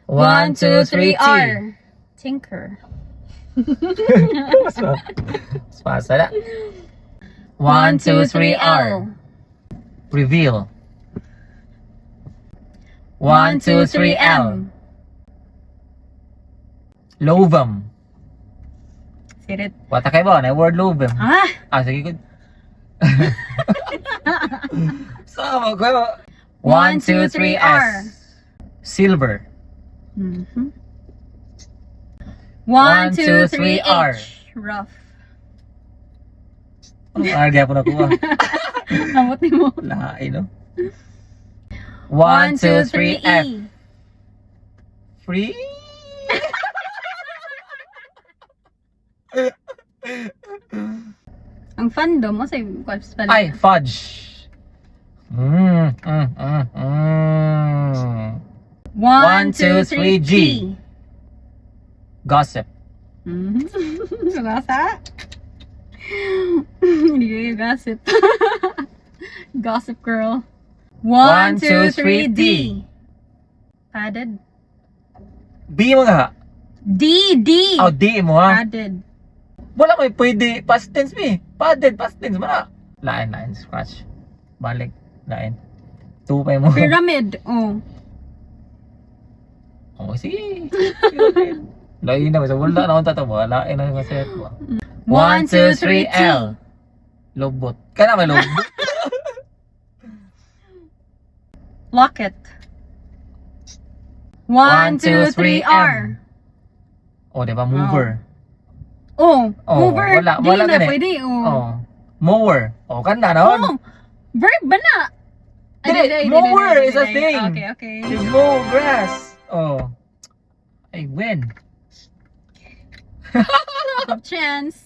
1, 2, 3, R. Tinker. Mas pasa na. 1, 2, 3, R. Reveal. 1, 2, 3, L. Lovum. Sirit. Wata kayo ba? Na word lovum. Sige good. Sama ko. 1, 2, 3, S. Silver. 1, 2, 3, R. H. Rough. Anong arga po na ko? Namuti mo. Lain, no? 1, 2, 3, F. E. Free? Ang fandom mo sa qualms pala. Ay, fudge. 1, 2, 3, G. Gossip. Gasa? Hindi kayo gossip. Gossip girl. 1, 2, 3, D. Padded. B mo nga. D. Oh, D mo ha. Padded. Wala ko pwede. Past tense mi. Padded, past tense mo na. Lain, scratch. Balik, lain. 2 pa mo. Pyramid. Oh. Oh, sige. Pyramid. Lain na. Sa wala na akong tatawa. Lain na yung set mo. 1, 2, 3, L. Lobot. Kaya naman lobot. Locket. 1, 2, 3, R. Oh, diba? Mover. Oh, Oh, mover. wala Di na ganun. pwede. Oh. Oh. Mower. Oh, kanda na. Oh, verb ba na? Dili, mower is a thing. Okay. You mow grass. Oh. I win. Chance.